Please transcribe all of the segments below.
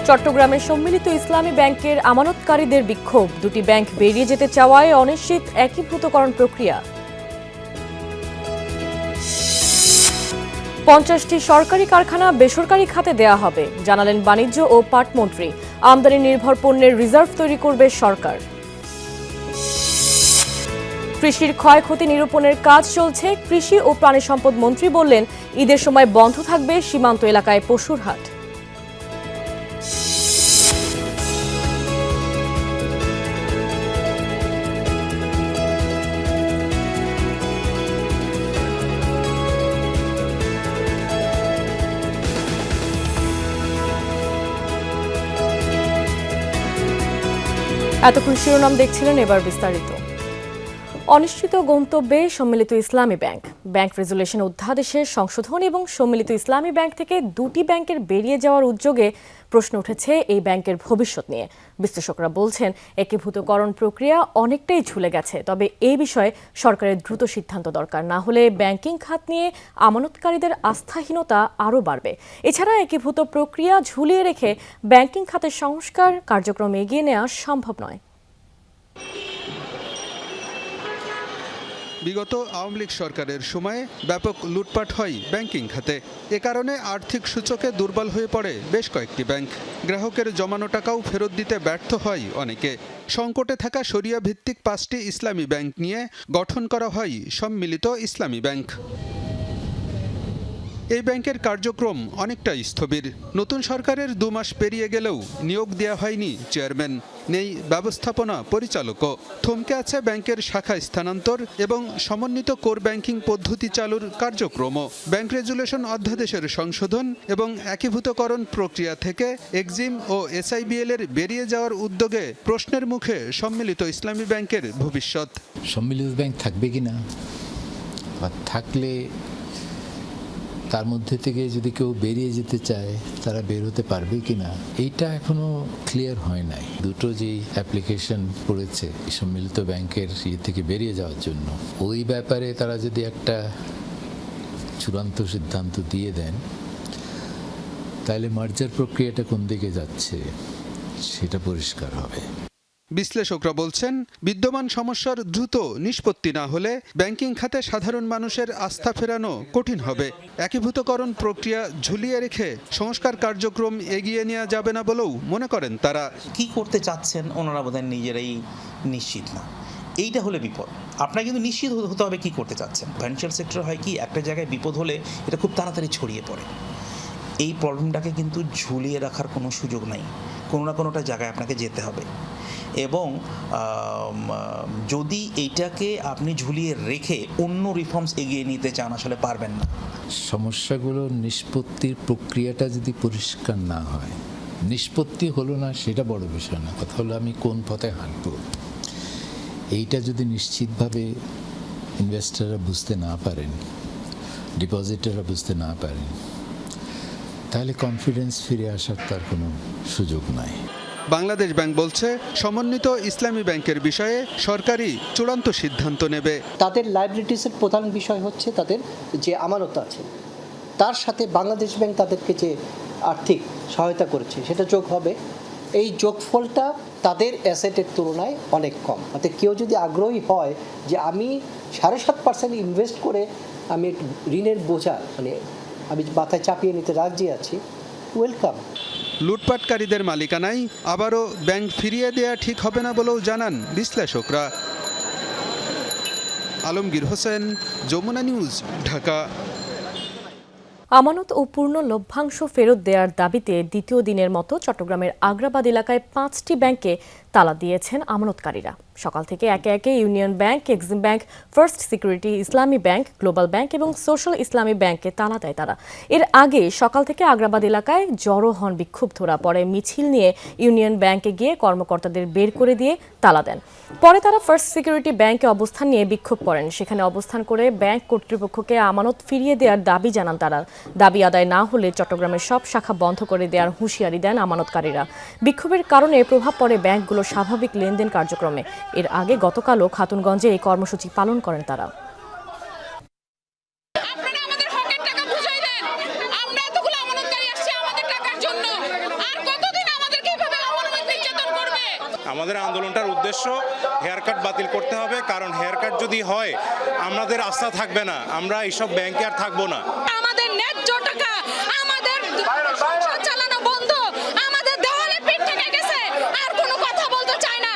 চট্টগ্রামের সম্মিলিত ইসলামী ব্যাংকের আমানতকারীদের বিক্ষোভ, দুটি ব্যাংক বেরিয়ে যেতে চাওয়ায় অনিশ্চিত একীভূতকরণ প্রক্রিয়া। 50টি সরকারি কারখানা বেসরকারি খাতে দেয়া হবে, জানালেন বাণিজ্য ও পাট মন্ত্রী। আমদানি নির্ভর পণ্যের রিজার্ভ তৈরি করবে সরকার। কৃষির ক্ষয়ক্ষতি নিরূপণের কাজ চলছে, কৃষি ও প্রাণী সম্পদ মন্ত্রী বললেন ঈদের সময় বন্ধ থাকবে সীমান্ত এলাকায় পশুর হাট। এতক্ষণ শিরোনাম দেখছিলেন, এবার বিস্তারিত। অনিশ্চিত গন্তব্যে সম্মিলিত ইসলামী ব্যাংক। ব্যাংক রেজুলেশন অধ্যাদেশের সংশোধন এবং সম্মিলিত ইসলামী ব্যাংক থেকে দুটি ব্যাংকের বেরিয়ে যাওয়ার উদ্যোগে প্রশ্ন উঠেছে এই ব্যাংকের ভবিষ্যৎ নিয়ে। বিশ্লেষকরা বলছেন একীভূতকরণ প্রক্রিয়া অনেকটাই ঝুলে গেছে, তবে এই বিষয়ে সরকারের দ্রুত সিদ্ধান্ত দরকার, না হলে ব্যাংকিং খাত নিয়ে আমানতকারীদের আস্থাহীনতা আরও বাড়বে। এছাড়া একীভূত প্রক্রিয়া ঝুলিয়ে রেখে ব্যাংকিং খাতের সংস্কার কার্যক্রম এগিয়ে নেওয়া সম্ভব নয়। বিগত আওয়ামী লীগ সরকারের সময়ে ব্যাপক লুটপাট হয় ব্যাংকিং খাতে। এ কারণে আর্থিক সূচকে দুর্বল হয়ে পড়ে বেশ কয়েকটি ব্যাংক। গ্রাহকের জমানো টাকাও ফেরত দিতে ব্যর্থ হয় অনেকে। সংকটে থাকা শরিয়া ভিত্তিক 5টি ইসলামী ব্যাংক নিয়ে গঠন করা হয় সম্মিলিত ইসলামী ব্যাংক। এই ব্যাংকের কার্যক্রম অনেকটাই স্থবির। নতুন সরকারের 2 মাস পেরিয়ে গেলেও নিয়োগ দেওয়া হয়নি চেয়ারম্যান, নেই ব্যবস্থাপনা পরিচালকও। থমকে আছে ব্যাংকের শাখা স্থানান্তর এবং সমন্বিত কোর ব্যাংকিং পদ্ধতি চালুর কার্যক্রমও। ব্যাংক রেজুলেশন অধ্যাদেশের সংশোধন এবং একীভূতকরণ প্রক্রিয়া থেকে এক্সিম ও এসআইবিএল এর বেরিয়ে যাওয়ার উদ্যোগে প্রশ্নের মুখে সম্মিলিত ইসলামী ব্যাংকের ভবিষ্যৎ। সম্মিলিত ব্যাংক থাকবে কিনা, বা থাকলে তার মধ্যে থেকে যদি কেউ বেরিয়ে যেতে চায় তারা বের হতে পারবে কিনা, এইটা এখনো ক্লিয়ার হয় নাই। দুটো যেই অ্যাপ্লিকেশন করেছে সম্মিলিত ব্যাংকের থেকে বেরিয়ে যাওয়ার জন্য, ওই ব্যাপারে তারা যদি একটা চূড়ান্ত সিদ্ধান্ত দিয়ে দেন, তাহলে মার্জার প্রক্রিয়াটা কোন দিকে যাচ্ছে সেটা পরিষ্কার হবে। বিশ্লেষকরা বলছেন বিদ্যমান সমস্যার দ্রুত নিষ্পত্তি না হলে ব্যাংকিং খাতে সাধারণ মানুষের আস্থা ফেরানো কঠিন হবে। একীভূতকরণ প্রক্রিয়া ঝুলিয়ে রেখে সংস্কার কার্যক্রম এগিয়ে নেওয়া যাবে না বলেও মনে করেন তারা। কি করতে চাচ্ছেন ওনারা বোধহয় নিজেরাই নিশ্চিত না। এইটা হলে বিপদ। আপনার কিন্তু নিশ্চিত হতে হবে কি করতে চাচ্ছেন। ফাইন্যান্সিয়াল সেক্টর হয় কি, একটা জায়গায় বিপদ হলে এটা খুব তাড়াতাড়ি ছড়িয়ে পড়ে। এই প্রবলেমটাকে কিন্তু ঝুলিয়ে রাখার কোনো সুযোগ নাই, কোনো না কোনোটা জায়গায় আপনাকে যেতে হবে। এবং যদি এইটাকে আপনি ঝুলিয়ে রেখে অন্য রিফর্মস এগিয়ে নিতে চান, আসলে পারবেন না। সমস্যাগুলোর নিষ্পত্তির প্রক্রিয়াটা যদি পরিষ্কার না হয়, নিষ্পত্তি হলো না সেটা বড় বিষয় না, কথা হলো আমি কোন পথে হাঁটব। এইটা যদি নিশ্চিতভাবে ইনভেস্টররা বুঝতে না পারেন, ডিপোজিটাররা বুঝতে না পারেন, তাহলে কনফিডেন্স ফিরে আসার তার কোনো সুযোগ নাই। বাংলাদেশ ব্যাংক বলছে সমন্বিত ইসলামী ব্যাংকের বিষয়ে সরকারি চূড়ান্ত সিদ্ধান্ত নেবে। তাদের লাইবিলিটিসের প্রধান বিষয় হচ্ছে তাদের যে আমানত আছে, তার সাথে বাংলাদেশ ব্যাংক তাদেরকে যে আর্থিক সহায়তা করেছে সেটা যোগ হবে। এই যোগফলটা তাদের অ্যাসেটের তুলনায় অনেক কম। অর্থাৎ কেউ যদি আগ্রহী হয় যে আমি 7.5% ইনভেস্ট করে আমি ঋণের বোঝা আমি মাথায় চাপিয়ে নিতে রাজি আছি, ওয়েলকাম। লুটপাটকারীদের মালিকানায় আবারও ব্যাংক ফিরিয়ে দেয়া ঠিক হবে না বলেও জানান বিশ্লেষকরা। আলমগীর হোসেন, যমুনা নিউজ, ঢাকা। আমানত ও পূর্ণ লভ্যাংশ ফেরত দেওয়ার দাবিতে দ্বিতীয় দিনের মতো চট্টগ্রামের আগ্রাবাদ এলাকায় 5টি ব্যাংকে তালা দিয়েছেন আমানতকারীরা। সকাল থেকে একে একে union bank, Exim bank, first security ইসলামী ব্যাংক, গ্লোবাল ব্যাংক এবং সোশ্যাল ইসলামী ব্যাংকে তালা দেয় তারা। এর আগে সকাল থেকে আগ্রাবাদ এলাকায় জড়ো হন বিক্ষুব্ধরা, পরে মিছিল নিয়ে ইউনিয়ন ব্যাংকে গিয়ে কর্মকর্তাদের বের করে দিয়ে তালা দেন। পরে তারা ফার্স্ট সিকিউরিটি ব্যাংকে অবস্থান নিয়ে বিক্ষোভ করেন। সেখানে অবস্থান করে ব্যাংক কর্তৃপক্ষকে আমানত ফিরিয়ে দেওয়ার দাবি জানান তারা। দাবি আদায় না হলে চট্টগ্রামের সব শাখা বন্ধ করে দেওয়ার হুঁশিয়ারি দেন আমানতকারীরা। বিক্ষোভের কারণে প্রভাব পড়ে ব্যাংকগুলোর স্বাভাবিক লেনদেন কার্যক্রমে। এর আগে গতকালও খাতুনগঞ্জে এই কর্মসূচি পালন করেন তারা। আমরা এতগুলো আমানতকারী আসছে আমাদের টাকার জন্য, আর কতদিন আমাদের আন্দোলনটার উদ্দেশ্য হেয়ার কাট বাতিল করতে হবে, কারণ হেয়ার কাট যদি হয় আমাদের আস্থা থাকবে না, আমরা এইসব ব্যাংকে আর থাকবো না। আমাদের ন্যায্য টাকা, আমাদের সংসার চালানো বন্ধ, আমাদের দেওয়ালে পিঠ থেকে গেছে, আর কোনো কথা বলতে চায় না।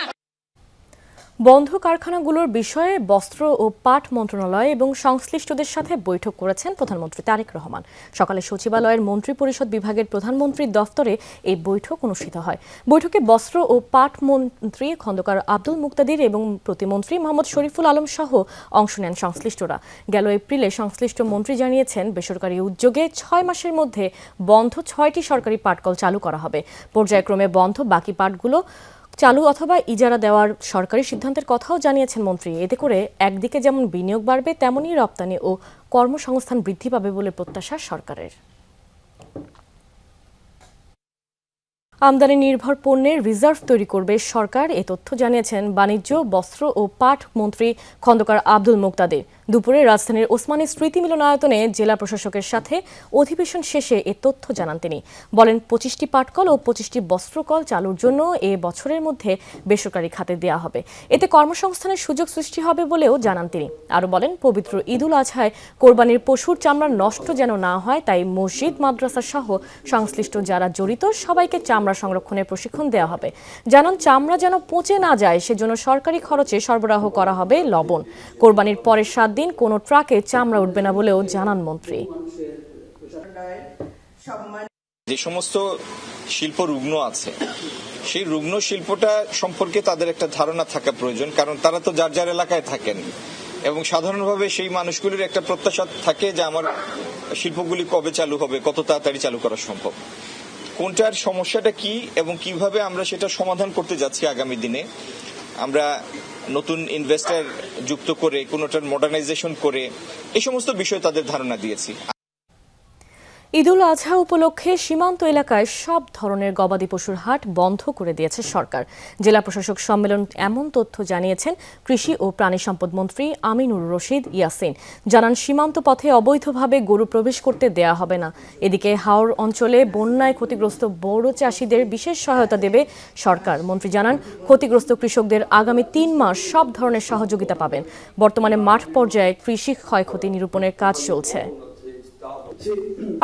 বন্ধ কারখানাগুলোর বিষয়ে বস্ত্র ও পাট মন্ত্রণালয় এবং সংশ্লিষ্টদের সাথে বৈঠক করেছেন প্রধানমন্ত্রী তারেক রহমান। সকালে সচিবালয়ের মন্ত্রিপরিষদ বিভাগের প্রধানমন্ত্রীর দফতরে এই বৈঠক অনুষ্ঠিত হয়। বৈঠকে বস্ত্র ও পাট মন্ত্রী খন্দকার আব্দুল মুক্তাদির এবং প্রতিমন্ত্রী মোহাম্মদ শরীফুল আলম সহ অংশ নেন সংশ্লিষ্টরা। গেল এপ্রিলে সংশ্লিষ্ট মন্ত্রী জানিয়েছেন, বেসরকারি উদ্যোগে 6 মাসের মধ্যে বন্ধ 6টি সরকারি পাটকল চালু করা হবে। পর্যায়ক্রমে বন্ধ বাকি পাটগুলো চালু অথবা ইজারা দেওয়ার সরকারি সিদ্ধান্তের কথাও জানিয়েছেন মন্ত্রী। এতে করে একদিকে যেমন বিনিয়োগ বাড়বে, তেমনি রপ্তানি ও কর্মসংস্থান বৃদ্ধি পাবে বলে প্রত্যাশা সরকারের। আমদানি নির্ভর পণ্যের রিজার্ভ তৈরি করবে সরকার, এ তথ্য জানিয়েছেন বাণিজ্য, বস্ত্র ও পাট মন্ত্রী খন্দকার আব্দুল মুক্তাদির। দুপুরে রাজধানীর ওসমানী স্মৃতি মিলনায়তনে জেলা প্রশাসকের সাথে অধিবেশন শেষে এ তথ্য জানান তিনি। বলেন, 25টি পাটকল ও 25টি বস্ত্রকল চালুর জন্য এ বছরের মধ্যে বেসরকারি খাতে দেওয়া হবে। এতে কর্মসংস্থানের সুযোগ সৃষ্টি হবে বলেও জানান তিনি। আরও বলেন, পবিত্র ঈদুল আজহায় কোরবানির পশুর চামড়া নষ্ট যেন না হয়, তাই মসজিদ, মাদ্রাসা সহ সংশ্লিষ্ট যারা জড়িত সবাইকে চামড়া সংরক্ষণের প্রশিক্ষণ দেওয়া হবে। জানান, চামড়া যেন পচে না যায় সেজন্য সরকারি খরচে সরবরাহ করা হবে লবণ। কোরবানির পরের 7 দিন কোনো ট্রাকে চামড়া উঠবে না বলেও জানান মন্ত্রী। যে সমস্ত শিল্প রুগ্ন আছে, সেই রুগ্ন শিল্পটা সম্পর্কে তাদের একটা ধারণা থাকা প্রয়োজন, কারণ তারা তো যার যার এলাকায় থাকেন এবং সাধারণভাবে সেই মানুষগুলির একটা প্রত্যাশা থাকে যে আমার শিল্পগুলি কবে চালু হবে, কত তাড়াতাড়ি চালু করা সম্ভব, কোনটার সমস্যাটা কি এবং কিভাবে আমরা সেটা সমাধান করতে যাচ্ছি আগামী দিনে। আমরা নতুন ইনভেস্টর যুক্ত করে কোনোটার মডার্নাইজেশন করে এই সমস্ত বিষয়ে তাদের ধারণা দিয়েছি। ঈদুল আজহা উপলক্ষে সীমান্ত এলাকায় সব ধরনের গবাদি পশুর হাট বন্ধ করে দিয়েছে সরকার। জেলা প্রশাসক সম্মেলন এমন তথ্য জানিয়েছেন কৃষি ও প্রাণী সম্পদ মন্ত্রী আমিনুর রশিদ ইয়াসিন। জানান, সীমান্ত পথে অবৈধভাবে গরু প্রবেশ করতে দেয়া হবে না। এদিকে হাওড় অঞ্চলে বন্যায় ক্ষতিগ্রস্ত বড় চাষিদের বিশেষ সহায়তা দেবে সরকার। মন্ত্রী জানান, ক্ষতিগ্রস্ত কৃষকদের আগামী 3 মাস সব ধরনের সহযোগিতা পাবেন। বর্তমানে মাঠ পর্যায়ে কৃষি ক্ষয়ক্ষতি নিরূপণের কাজ চলছে।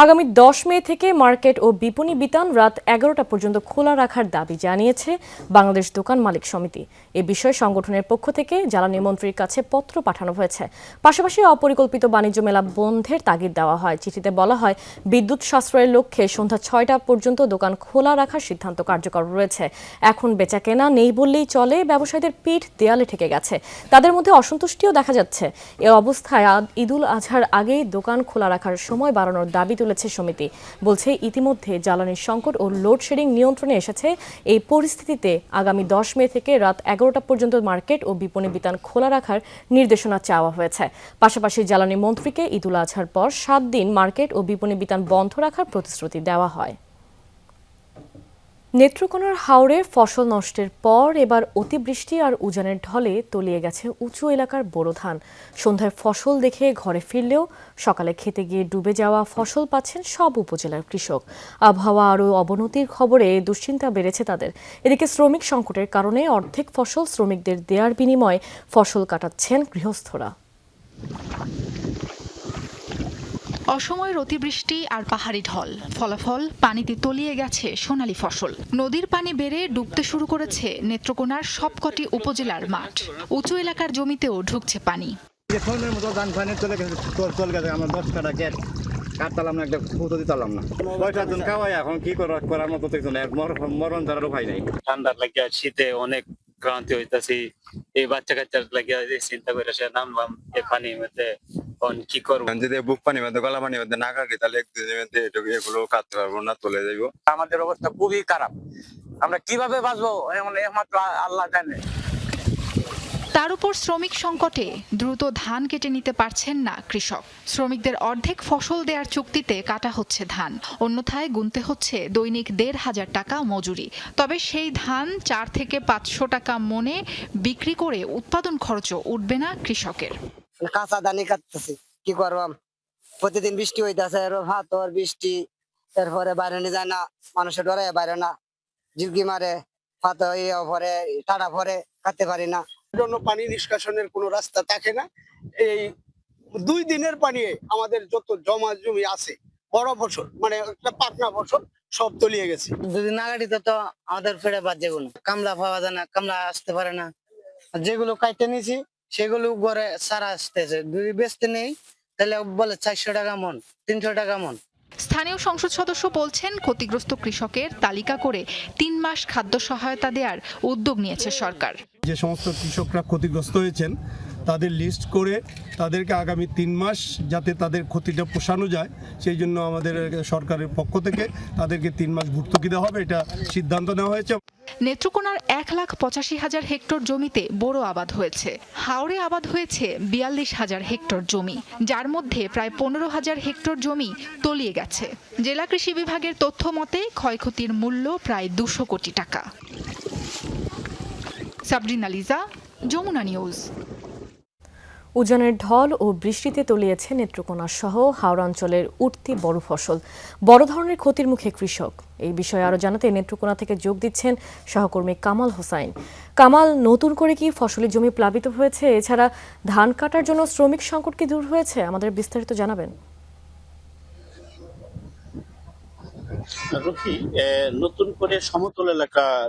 আগামী 10 মে থেকে মার্কেট ও বিপণী বিতান রাত 11টা পর্যন্ত খোলা রাখার দাবি জানিয়েছে বাংলাদেশ দোকান মালিক সমিতি। এ বিষয়ে সংগঠনের পক্ষ থেকে জ্বালানি মন্ত্রীর কাছে পত্র পাঠানো হয়েছে। পাশাপাশি অপরিকল্পিত বাণিজ্য মেলা বন্ধের তাগিদ দেওয়া হয়। চিঠিতে বলা হয়, বিদ্যুৎ সাশ্রয়ের লক্ষ্যে সন্ধ্যা 6টা পর্যন্ত দোকান খোলা রাখার সিদ্ধান্ত কার্যকর রয়েছে। এখন বেচাকেনা নেই বললেই চলে, ব্যবসায়ীদের পিঠ দেয়ালে ঠেকে গেছে, তাদের মধ্যে অসন্তুষ্টিও দেখা যাচ্ছে। এ অবস্থায় ঈদুল আজহার আগেই দোকান খোলা রাখার সময় বাড়ানোর দাবি তুলেছে সমিতি। বলছে, ইতিমধ্যে জ্বালানির সংকট ও লোডশেডিং নিয়ন্ত্রণে এসেছে। এই পরিস্থিতিতে আগামী 10 মে থেকে রাত 11টা পর্যন্ত মার্কেট ও বিপণী বিতান খোলা রাখার নির্দেশনা চাওয়া হয়েছে। পাশাপাশি জ্বালানি মন্ত্রীকে ঈদুল আজহার পর 7 দিন মার্কেট ও বিপণী বিতান বন্ধ রাখার প্রতিশ্রুতি দেওয়া হয়। নেত্রকোনার হাওরে ফসল নষ্টের পর এবার অতিবৃষ্টি আর উজানের ঢলে তলিয়ে গেছে উঁচু এলাকার বোরো ধান। সন্ধ্যায় ফসল দেখে ঘরে ফিরলেও সকালে খেতে গিয়ে ডুবে যাওয়া ফসল পাচ্ছেন সব উপজেলার কৃষক। আবহাওয়া আরও অবনতির খবরে দুশ্চিন্তা বেড়েছে তাদের। এদিকে শ্রমিক সংকটের কারণে অর্ধেক ফসল শ্রমিকদের দেয়ার বিনিময়ে ফসল কাটাচ্ছেন গৃহস্থরা। অসময়ের অতিবৃষ্টি আর পাহাড়ি ঢল, ফলাফল পানিতে তলিয়ে গেছে সোনালী ফসল। নদীর পানি বেড়ে ডুবতে শুরু করেছে নেত্রকোনার সবকটি উপজেলার মাঠ। উঁচু এলাকার জমিতেও ঢুকছে পানি। কাটতালাম না, একটা ফুটো দিতালাম না, কয়টার জন খাওয়াই এখন কি করার মতো মরণ ধরার উপায় নাই। ঠান্ডার লাগিয়া শীতে অনেক ক্রান্তি হইতাছি, এই বাচ্চা কাচ্চার লাগিয়া চিন্তা করে সে নামলাম এই পানির মধ্যে। কি করবো, যদি বুক পানির মধ্যে গলা পানির মধ্যে না কাটি তাহলে একদিনের মধ্যে এগুলো কাটতে পারবো না, চলে যাইব। আমাদের অবস্থা খুবই খারাপ, আমরা কিভাবে বাঁচবো একমাত্র আল্লাহ জানে। তার উপর শ্রমিক সংকটে দ্রুত ধান কেটে নিতে পারছেন না কৃষক। শ্রমিকদের অর্ধেক ফসল দেওয়ার চুক্তিতে কাটা হচ্ছে ধান, অন্যথায় গুনতে হচ্ছে দৈনিক 1,500 টাকা মজুরি। তবে সেই ধান 4 থেকে 500 টাকা মনে বিক্রি করে উৎপাদন খরচও উঠবে না কৃষকের। কাঁচা ধানই কাটতেছি, কি করবাম, প্রতিদিন বৃষ্টি হইতেছে, ভাত বৃষ্টি, এরপরে বাইরে নিয়ে যায় না, মানুষের ডরে বাইরে না, ঝুঁকি মারে, পাতা পরে টাটা পরে খাতে পারি না। জন্য পানি নিষ্কাশনের কোনো রাস্তা থাকে না। এই 2 দিনের পানি আমাদের যত জমা জমি আছে বড় ফসল মানে একটা পাকনা ফসল সব তলিয়ে গেছে। যদি না গাড়িতে তো আমাদের ফেরে বাদ যেগুলো কামলা পাওয়া যায় না, কামলা আসতে পারে না। আর যেগুলো কাইটে নিয়েছি সেগুলো ঘরে সারা আসতেছে, যদি বেচতে নেই তাহলে বলে 400 টাকা মন, 300 টাকা মন। স্থানীয় সংসদ সদস্য বলছেন, ক্ষতিগ্রস্ত কৃষকের তালিকা করে 3 মাস খাদ্য সহায়তা দেওয়ার উদ্যোগ নিয়েছে সরকার। যে সমস্ত কৃষকরা ক্ষতিগ্রস্ত হয়েছেন তাদের লিস্ট করে তাদেরকে আগামী 3 মাস যাতে তাদের ক্ষতিটা পোষানো যায় সেই জন্য আমাদের সরকারের পক্ষ থেকে তাদেরকে 3 মাস ভর্তুকি দেওয়া হবে, এটা সিদ্ধান্ত নেওয়া হয়েছে। নেত্রকোনার 1,85,000 হেক্টর জমিতে বোরো আবাদ হয়েছে। হাওড়ে আবাদ হয়েছে 42,000 হেক্টর জমি, যার মধ্যে প্রায় 15,000 হেক্টর জমি তলিয়ে গেছে। জেলা কৃষি বিভাগের তথ্য মতে ক্ষয়ক্ষতির মূল্য প্রায় 200 কোটি টাকা। সাবরিনা লিজা, যমুনা নিউজ। উজানের ঢল ও বৃষ্টিতে তলিয়েছে নেত্রকোনা সহ হাওড়া অঞ্চলের উঠতি বড় ফসল। বড় ধরনের ক্ষতির মুখে কৃষক। এই বিষয়ে আরো জানাতে নেত্রকোনা থেকে যোগ দিচ্ছেন সহকর্মী কামাল হোসাইন। কামাল, নতুন করে কি ফসলের জমি প্লাবিত হয়েছে? এছাড়া ধান কাটার জন্য শ্রমিক সংকট কি দূর হয়েছে? আমাদের বিস্তারিত জানাবেন। নতুন করে সমতল এলাকার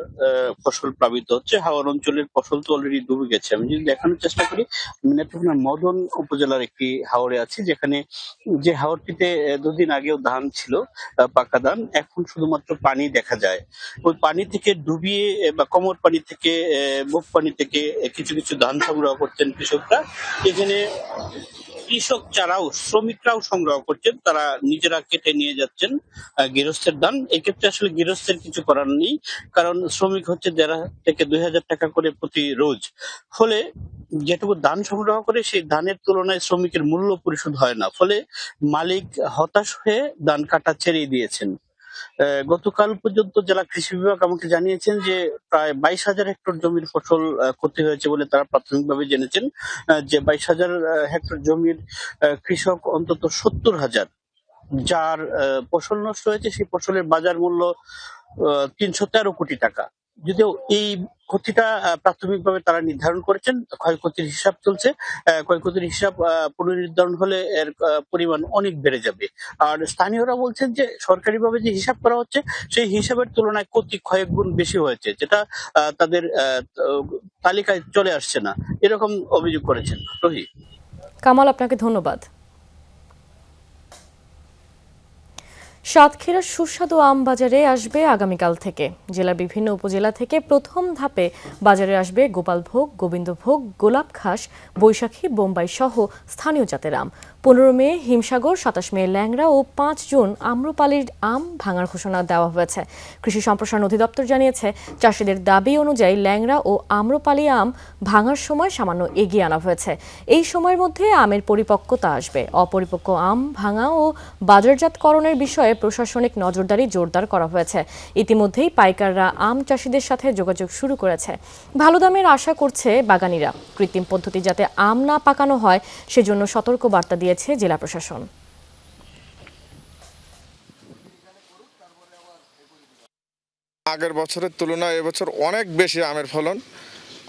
ফসল প্লাবিত হচ্ছে। হাওড় অঞ্চলের ফসল তো অলরেডি ডুবে গেছে। আমি যদি দেখানোর চেষ্টা করি, নেত্রকোনার মদন উপজেলার একটি হাওড়ে আছে, যেখানে যে হাওড়টিতে 2 দিন আগেও ধান ছিল, পাকা ধান, এখন শুধুমাত্র পানি দেখা যায়। ওই পানি থেকে ডুবিয়ে বা কোমর পানি থেকে বুক পানি থেকে কিছু কিছু ধান সংগ্রহ করছেন কৃষকরা। এখানে কৃষক ছাড়াও শ্রমিকরাও সংগ্রহ করছেন, তারা নিজেরা কেটে নিয়ে যাচ্ছেন গৃহস্থের ধান। এক্ষেত্রে আসলে গৃহস্থের কিছু করার নেই, কারণ শ্রমিক হচ্ছে 1,500 থেকে 2,000 টাকা করে প্রতি রোজ। ফলে যেটুকু ধান সংগ্রহ করে সেই ধানের তুলনায় শ্রমিকের মূল্য পরিশোধ হয় না। ফলে মালিক হতাশ হয়ে ধান কাটা ছেড়ে দিয়েছেন। গতকাল পর্যন্ত জেলা কৃষি বিভাগ আমাকে জানিয়েছেন যে প্রায় 22,000 হেক্টর জমির ফসল ক্ষতি হয়েছে বলে তারা প্রাথমিকভাবে জেনেছেন। যে 22,000 হেক্টর জমির কৃষক অন্তত 70,000 যার ফসল নষ্ট হয়েছে, সেই ফসলের বাজার মূল্য 313 কোটি টাকা। যদিও এই ক্ষতিটা প্রাথমিকভাবে তারা নির্ধারণ করেছেন, ক্ষয়ক্ষতির হিসাব চলছে। ক্ষয়ক্ষতির হিসাব পুনর্নির্ধারণ হলে এর পরিমাণ অনেক বেড়ে যাবে। আর স্থানীয়রা বলছেন যে সরকারিভাবে যে হিসাব করা হচ্ছে সেই হিসাবের তুলনায় ক্ষতি কয়েক গুণ বেশি হয়েছে, যেটা তাদের তালিকায় চলে আসছে না, এরকম অভিযোগ করেছেন। রোহি। কামাল, আপনাকে ধন্যবাদ। সাতক্ষীরার সুস্বাদু আম বাজারে আসবে আগামীকাল থেকে। জেলার বিভিন্ন উপজেলা থেকে প্রথম ধাপে বাজারে আসবে গোপালভোগ, গোবিন্দভোগ, গোলাপ খাস, বৈশাখী, বোম্বাই সহ স্থানীয় জাতের আম। 15 মে হিমসাগর, 27 মে ল্যাংড়া ও 5 জুন আম্রপালির আম ভাঙার ঘোষণা দেওয়া হয়েছে। কৃষি সম্প্রসারণ অধিদপ্তর জানিয়েছে, চাষিদের দাবি অনুযায়ী ল্যাংড়া ও আম্রপালি আম ভাঙার সময় সামান্য এগিয়ে আনা হয়েছে। এই সময়ের মধ্যে আমের পরিপক্কতা আসবে। অপরিপক্ক আম ভাঙা ও বাজারজাতকরণের বিষয়ে প্রশাসনিক নজরদারি জোরদার করা হয়েছে। ইতিমধ্যেই পাইকাররা আম চাষিদের সাথে যোগাযোগ শুরু করেছে। ভালো দামের আশা করছে বাগানীরা। কৃত্রিম পদ্ধতি যাতে আম না পাকানো হয় সেজন্য সতর্ক বার্তা দিয়েছে জেলা প্রশাসন। আগের বছরের তুলনায় এবছর অনেক বেশি আমের ফলন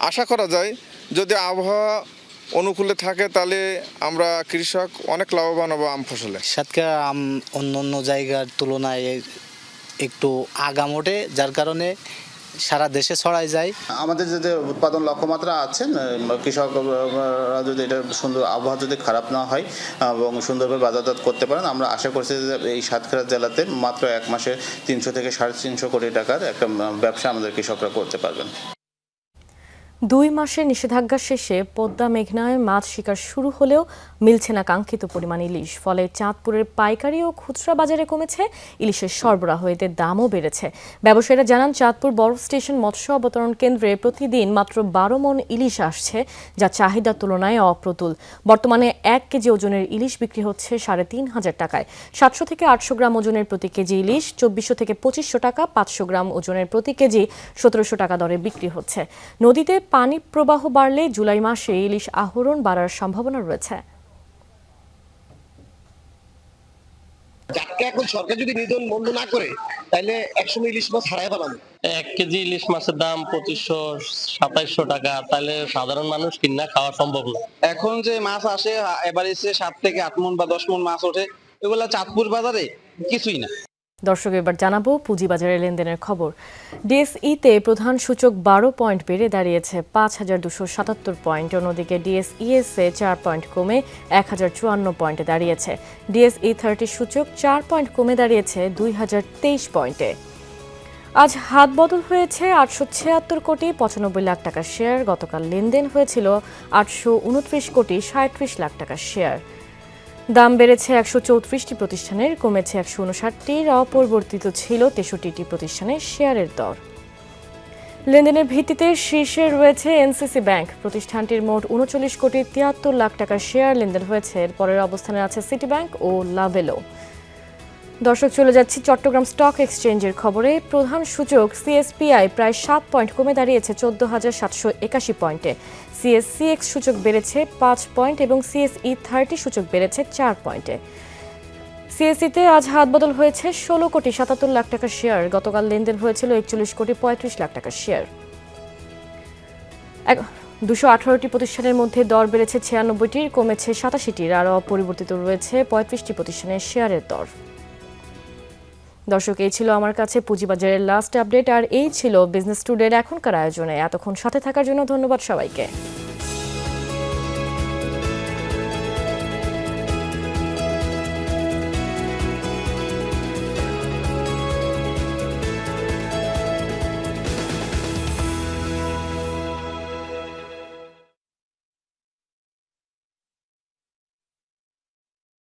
আশা করা যায়। যদি আবহাওয়া অনুকূলে থাকে তাহলে আমরা কৃষক অনেক লাভবান হব আম ফসলে। সাতক্ষীরা আম অন্য অন্য জায়গার তুলনায় একটু আগাম ওঠে, যার কারণে সারা দেশে ছড়াই যায়। আমাদের যে উৎপাদন লক্ষ্যমাত্রা আছে, কৃষকরা যদি এটা সুন্দর আবহাওয়া যদি খারাপ না হয় এবং সুন্দরভাবে বাজারজাত করতে পারেন, আমরা আশা করছি যে এই সাতক্ষীরা জেলাতে মাত্র 1 মাসে 300 থেকে 350 কোটি টাকার একটা ব্যবসা আমাদের কৃষকরা করতে পারবেন। 2 মাসের নিষেধাজ্ঞা শেষে পদ্মা মেঘনায় মাছ শিকার শুরু হলেও মিলছে না কাঙ্ক্ষিত পরিমাণ ইলিশ। ফলে চাঁদপুরের পাইকারি ও খুচরা বাজারে কমেছে ইলিশের সরবরাহ, এতে দামও বেড়েছে। ব্যবসায়ীরা জানান, চাঁদপুর বড় স্টেশন মৎস্য অবতরণ কেন্দ্রে প্রতিদিন মাত্র 12 মণ ইলিশ আসছে, যা চাহিদার তুলনায় অপ্রতুল। বর্তমানে 1 কেজি ওজনের ইলিশ বিক্রি হচ্ছে 3,500 টাকায়। 700 থেকে 800 গ্রাম ওজনের প্রতি কেজি ইলিশ 2,400 থেকে 2,500 টাকা, 500 গ্রাম ওজনের প্রতি কেজি 1,700 টাকা দরে বিক্রি হচ্ছে। নদীতে পানি প্রবাহ বাড়লে জুলাই মাসে ইলিশ আহরণ বাড়ার সম্ভাবনা রয়েছে। যাকে এখন সরকার যদি নিধন বন্ধ না করে তাহলে 100 ইলিশ মাছ হারায় ফেলাম। 1 কেজি ইলিশ মাছের দাম 2500-2700 টাকা, তাহলে সাধারণ মানুষ কিনা খাওয়া সম্ভব না। এখন যে মাছ আসে এভারেজে 7 থেকে 8 মণ বা 10 মণ মাছ ওঠে, এগুলা চাঁদপুর বাজারে কিছুই না। দর্শক, এবার জানাবো পুঁজিবাজারের লেনদেনের খবর। ডিএসইতে প্রধান সূচক 12 পয়েন্ট বেড়ে দাঁড়িয়েছে 5277 পয়েন্ট। অন্যদিকে ডিএসইএসএ 4 পয়েন্ট কমে 1054 পয়েন্টে দাঁড়িয়েছে। ডিএসই 30 সূচক 4 পয়েন্ট কমে দাঁড়িয়েছে 2023 পয়েন্টে। আজ হাত বদল হয়েছে 876 কোটি 95 লাখ টাকার শেয়ার। গতকাল লেনদেন হয়েছিল 829 কোটি 37 লাখ টাকার শেয়ার। দাম বেড়েছে 134টি প্রতিষ্ঠানের, কমেছে 159টির, অপরিবর্তিত ছিল 63টি প্রতিষ্ঠানের শেয়ারের দর। লেনদেনের ভিত্তিতে শীর্ষে রয়েছে এনসিসি ব্যাংক। প্রতিষ্ঠানটির মোট 39 কোটি 73 লাখ টাকার শেয়ার লেনদেন হয়েছে। এর পরের অবস্থানে আছে সিটি ব্যাংক ও লাভেলো। দর্শক, চলে যাচ্ছি চট্টগ্রাম স্টক এক্সচেঞ্জের খবরে। প্রধান সূচক সিএসপিআই প্রায় 7 পয়েন্ট কমে দাঁড়িয়েছে 14,781 পয়েন্টে। সিএসসিএক্স সূচক বেড়েছে 5 পয়েন্ট এবং সিএসই 30 সূচক বেড়েছে 4 পয়েন্টে। সিএসইতে আজ হাত বদল হয়েছে 16 কোটি 77 লাখ টাকার শেয়ার। গতকাল লেনদেন হয়েছিল 41 কোটি 35 লাখ টাকার শেয়ার। 218টি প্রতিষ্ঠানের মধ্যে দর বেড়েছে 96টির, কমেছে 87টির, আরও অপরিবর্তিত রয়েছে 35টি প্রতিষ্ঠানের শেয়ারের দর। দর্শক, এই ছিল আমার কাছে পুঁজিবাজারের লাস্ট আপডেট, আর এই ছিল বিজনেস টুডের এখনকার আয়োজনে। এতক্ষণ সাথে থাকার জন্য ধন্যবাদ সবাইকে।